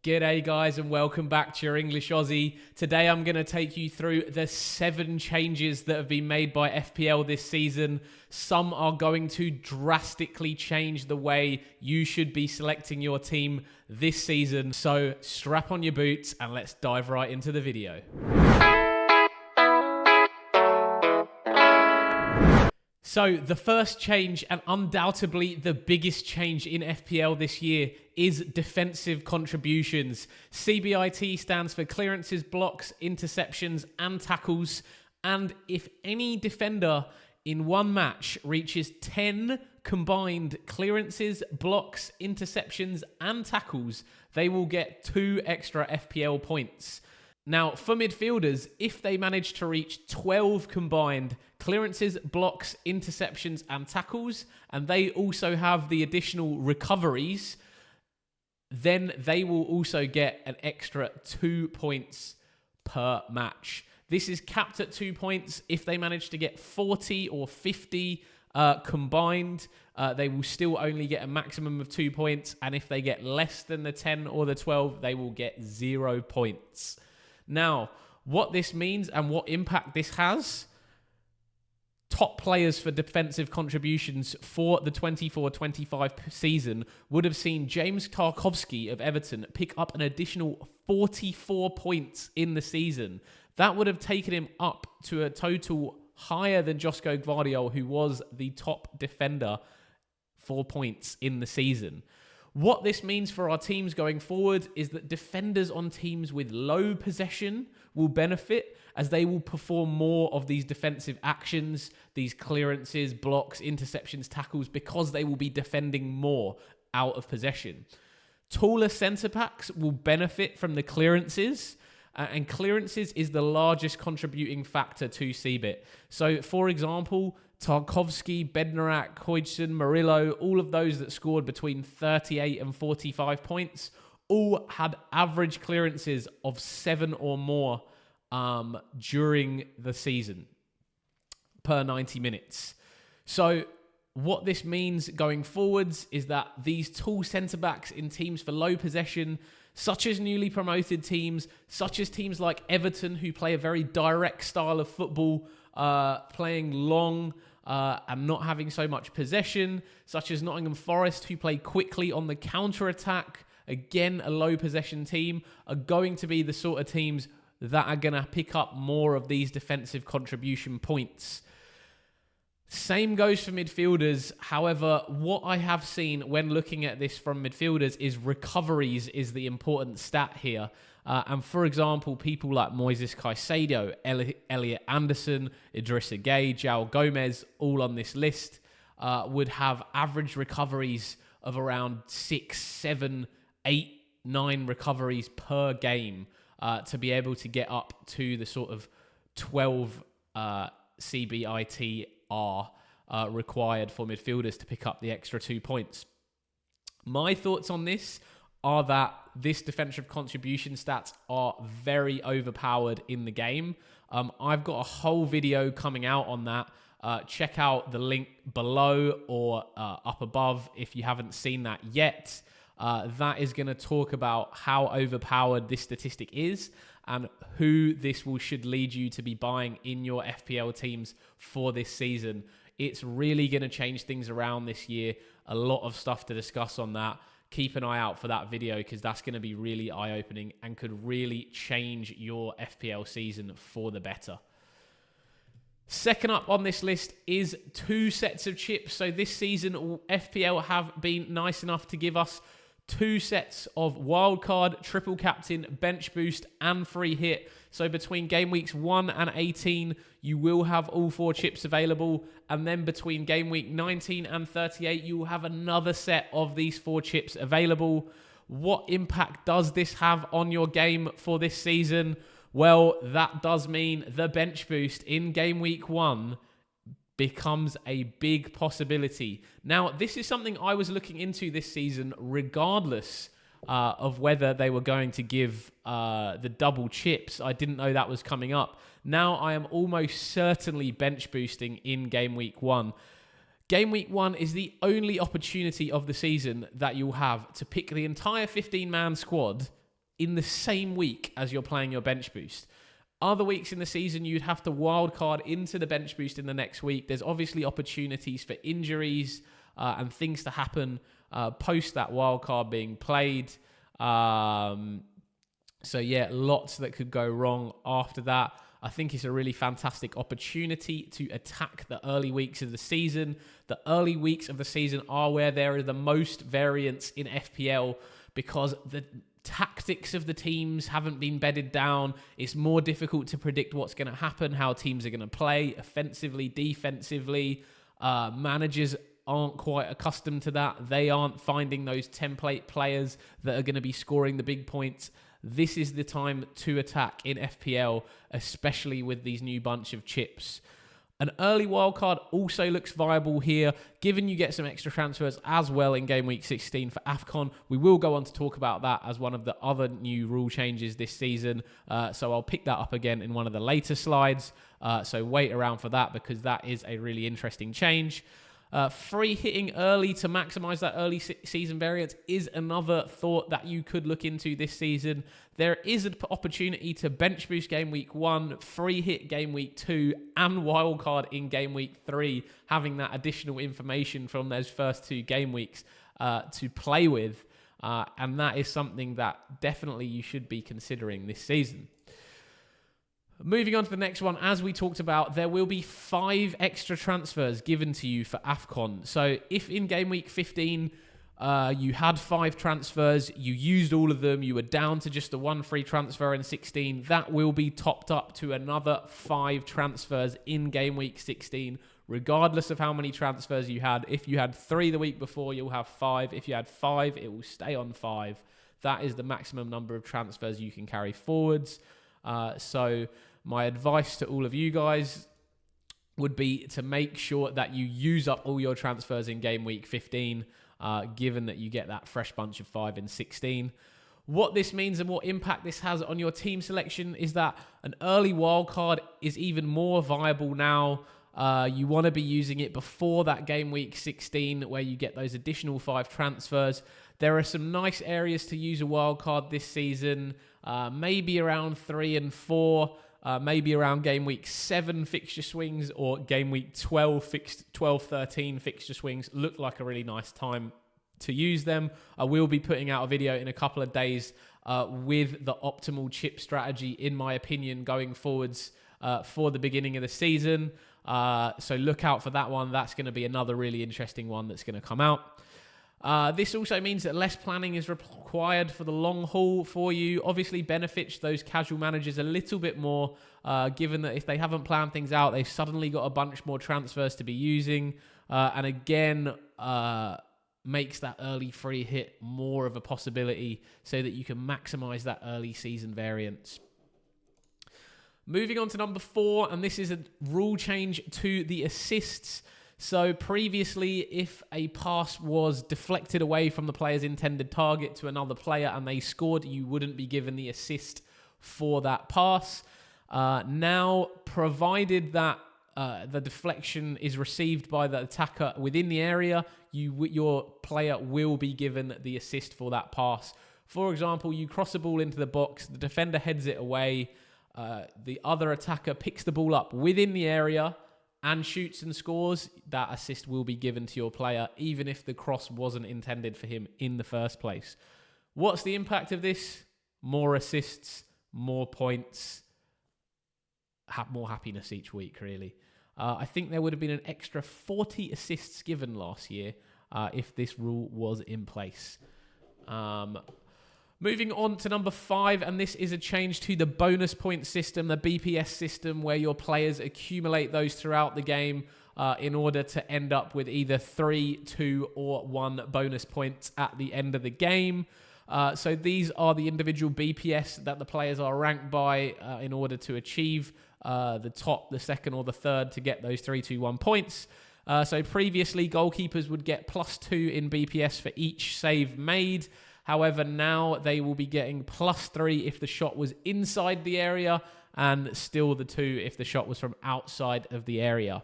G'day guys and welcome back to your English Aussie. Today I'm going to take you through the 7 changes that have been made by FPL this season. Some are going to drastically change the way you should be selecting your team this season. So strap on your boots and let's dive right into the video. So the first change, and undoubtedly the biggest change in FPL this year, is defensive contributions. CBIT stands for clearances, blocks, interceptions, and tackles. And if any defender in one match reaches 10 combined clearances, blocks, interceptions, and tackles, they will get 2 extra FPL points. Now, for midfielders, if they manage to reach 12 combined clearances, blocks, interceptions, and tackles, and they also have the additional recoveries, then they will also get an extra 2 points per match. This is capped at 2 points. If they manage to get 40 or 50 combined, they will still only get a maximum of 2 points. And if they get less than the 10 or the 12, they will get 0 points. Now, what this means and what impact this has, top players for defensive contributions for the 24-25 season would have seen James Tarkowski of Everton pick up an additional 44 points in the season. That would have taken him up to a total higher than Josko Gvardiol, who was the top defender for points in the season. What this means for our teams going forward is that defenders on teams with low possession will benefit, as they will perform more of these defensive actions, these clearances, blocks, interceptions, tackles, because they will be defending more out of possession. Taller centre-backs will benefit from the clearances, and clearances is the largest contributing factor to CBIT. So, for example, Tarkowski, Bednarak, Hodgson, Murillo, all of those that scored between 38 and 45 points, all had average clearances of 7 or more during the season per 90 minutes. So what this means going forwards is that these tall centre-backs in teams for low possession, such as newly promoted teams, such as teams like Everton, who play a very direct style of football, playing long and not having so much possession, such as Nottingham Forest, who play quickly on the counter-attack, again a low possession team, are going to be the sort of teams that are going to pick up more of these defensive contribution points. Same goes for midfielders. However, what I have seen when looking at this from midfielders is recoveries is the important stat here. And for example, people like Moises Caicedo, Elliot Anderson, Idrissa Gueye, João Gomez, all on this list, would have average recoveries of around 6, 7, 8, 9 recoveries per game to be able to get up to the sort of 12 CBIT are required for midfielders to pick up the extra 2 points. My thoughts on this are that this defensive contribution stats are very overpowered in the game. I've got a whole video coming out on that. Check out the link below or up above if you haven't seen that yet. That is going to talk about how overpowered this statistic is and who this should lead you to be buying in your FPL teams for this season. It's really going to change things around this year. A lot of stuff to discuss on that. Keep an eye out for that video because that's going to be really eye-opening and could really change your FPL season for the better. Second up on this list is 2 sets of chips. So this season, FPL have been nice enough to give us 2 sets of wildcard, triple captain, bench boost, and free hit. So between game weeks 1 and 18, you will have all 4 chips available. And then between game week 19 and 38, you will have another set of these 4 chips available. What impact does this have on your game for this season? Well, that does mean the bench boost in game week 1 becomes a big possibility. Now, this is something I was looking into this season, regardless of whether they were going to give the double chips. I didn't know that was coming up. Now I am almost certainly bench boosting in game week 1. Game week 1 is the only opportunity of the season that you'll have to pick the entire 15-man squad in the same week as you're playing your bench boost. Other weeks in the season, you'd have to wildcard into the bench boost in the next week. There's obviously opportunities for injuries and things to happen post that wildcard being played. So yeah, lots that could go wrong after that. I think it's a really fantastic opportunity to attack the early weeks of the season. The early weeks of the season are where there are the most variance in FPL because the tactics of the teams haven't been bedded down. It's more difficult to predict what's going to happen, how teams are going to play offensively, defensively. Managers aren't quite accustomed to that. They aren't finding those template players that are going to be scoring the big points. This is the time to attack in FPL, especially with these new bunch of chips. An early wildcard also looks viable here, given you get some extra transfers as well in game week 16 for AFCON. We will go on to talk about that as one of the other new rule changes this season. So I'll pick that up again in one of the later slides. So wait around for that because that is a really interesting change. Free hitting early to maximize that early season variance is another thought that you could look into this season. There is an opportunity to bench boost game week 1, free hit game week 2, and wildcard in game week 3, having that additional information from those first 2 game weeks to play with. And that is something that definitely you should be considering this season. Moving on to the next one, as we talked about, there will be 5 extra transfers given to you for AFCON. So if in game week 15 you had 5 transfers, you used all of them, you were down to just the 1 free transfer in 16, that will be topped up to another 5 transfers in game week 16, regardless of how many transfers you had. If you had 3 the week before, you'll have 5. If you had 5, it will stay on 5. That is the maximum number of transfers you can carry forwards. So my advice to all of you guys would be to make sure that you use up all your transfers in game week 15, given that you get that fresh bunch of 5 in 16. What this means and what impact this has on your team selection is that an early wildcard is even more viable now. You want to be using it before that game week 16 where you get those additional 5 transfers. There are some nice areas to use a wildcard this season, maybe around 3 and 4, maybe around game week 7 fixture swings or game week 12-13 fixture swings look like a really nice time to use them. I will be putting out a video in a couple of days with the optimal chip strategy, in my opinion, going forwards for the beginning of the season. So look out for that one. That's going to be another really interesting one that's going to come out. This also means that less planning is required for the long haul for you. Obviously benefits those casual managers a little bit more, given that if they haven't planned things out, they've suddenly got a bunch more transfers to be using. And again, makes that early free hit more of a possibility so that you can maximize that early season variance. Moving on to number 4, and this is a rule change to the assists. So previously, if a pass was deflected away from the player's intended target to another player and they scored, you wouldn't be given the assist for that pass. Now, provided that the deflection is received by the attacker within the area, your player will be given the assist for that pass. For example, you cross a ball into the box, the defender heads it away, the other attacker picks the ball up within the area and shoots and scores, that assist will be given to your player, even if the cross wasn't intended for him in the first place. What's the impact of this? More assists, more points, more happiness each week, really. I think there would have been an extra 40 assists given last year if this rule was in place. Moving on to number 5, and this is a change to the bonus point system, the BPS system, where your players accumulate those throughout the game in order to end up with either 3, 2, or 1 bonus points at the end of the game. So these are the individual BPS that the players are ranked by in order to achieve the top, the second, or the third to get those 3, 2, 1 points. So previously, goalkeepers would get +2 in BPS for each save made. However, now they will be getting +3 if the shot was inside the area and still the 2 if the shot was from outside of the area.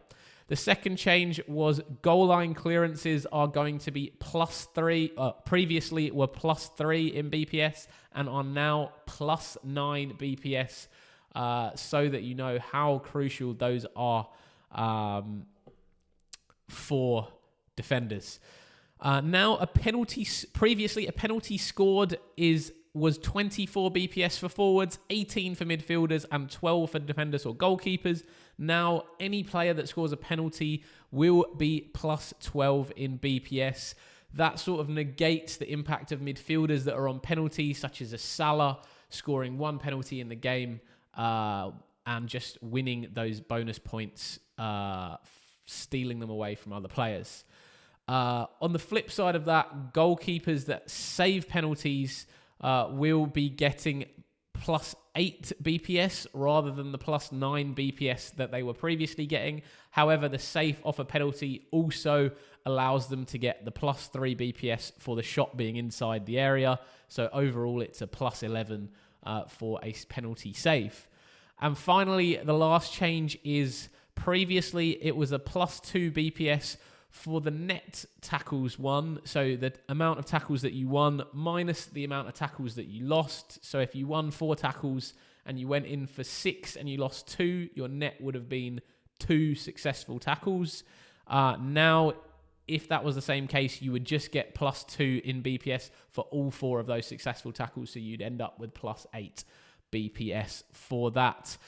The second change was goal line clearances are going to be +3. Previously were +3 in BPS and are now +9 BPS, so that you know how crucial those are for defenders. Now previously a penalty scored was 24 BPS for forwards, 18 for midfielders, and 12 for defenders or goalkeepers. Now, any player that scores a penalty will be +12 in BPS. That sort of negates the impact of midfielders that are on penalties, such as a Salah scoring 1 penalty in the game and just winning those bonus points, stealing them away from other players. On the flip side of that, goalkeepers that save penalties will be getting +8 BPS rather than the +9 BPS that they were previously getting. However, the save off a penalty also allows them to get the +3 BPS for the shot being inside the area. So overall, it's a +11 for a penalty save. And finally, the last change is previously it was a +2 BPS for the net tackles won, so the amount of tackles that you won minus the amount of tackles that you lost. So if you won 4 tackles and you went in for 6 and you lost 2, your net would have been 2 successful tackles. Now, if that was the same case, you would just get +2 in BPS for all 4 of those successful tackles, so you'd end up with +8 BPS for that.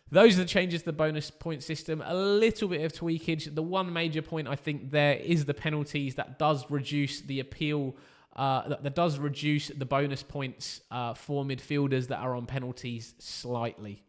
Those are the changes to the bonus point system. A little bit of tweakage. The one major point I think there is the penalties. That does reduce the appeal. That does reduce the bonus points for midfielders that are on penalties slightly.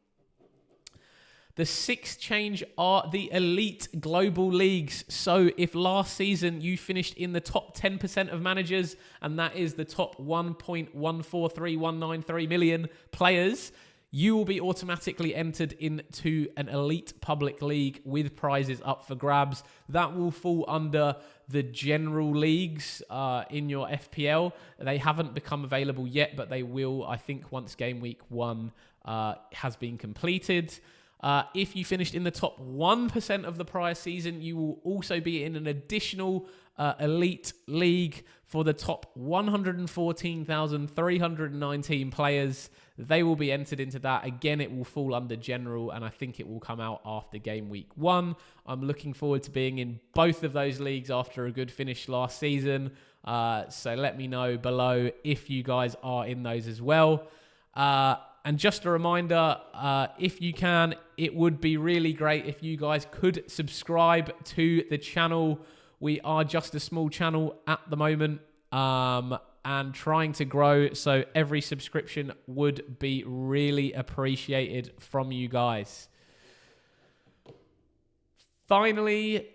The 6th change are the elite global leagues. So if last season you finished in the top 10% of managers, and that is the top 1.143193 million players, you will be automatically entered into an elite public league with prizes up for grabs. That will fall under the general leagues in your FPL. They haven't become available yet, but they will, I think, once game week 1 has been completed. If you finished in the top 1% of the prior season, you will also be in an additional elite league for the top 114,319 players. They will be entered into that. Again, it will fall under general, and I think it will come out after game week 1. I'm looking forward to being in both of those leagues after a good finish last season. So let me know below if you guys are in those as well. And just a reminder, if you can, it would be really great if you guys could subscribe to the channel. We are just a small channel at the moment and trying to grow, so every subscription would be really appreciated from you guys. Finally,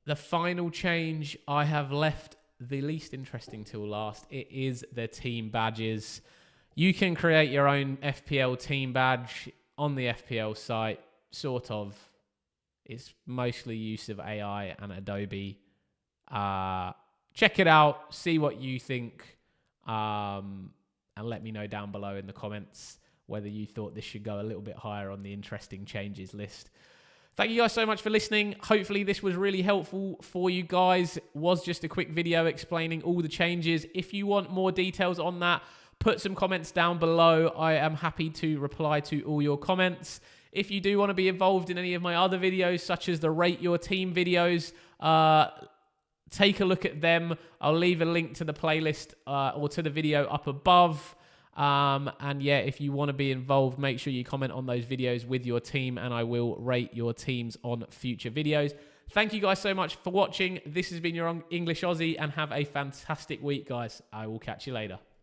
the final change, I have left the least interesting till last. It is the team badges. You can create your own FPL team badge on the FPL site, sort of. It's mostly use of AI and Adobe. Check it out, see what you think, and let me know down below in the comments whether you thought this should go a little bit higher on the interesting changes list. Thank you guys so much for listening. Hopefully this was really helpful for you guys. It was just a quick video explaining all the changes. If you want more details on that, put some comments down below. I am happy to reply to all your comments. If you do want to be involved in any of my other videos, such as the Rate Your Team videos, take a look at them. I'll leave a link to the playlist or to the video up above. And yeah, if you want to be involved, make sure you comment on those videos with your team, and I will rate your teams on future videos. Thank you guys so much for watching. This has been your English Aussie, and have a fantastic week, guys. I will catch you later.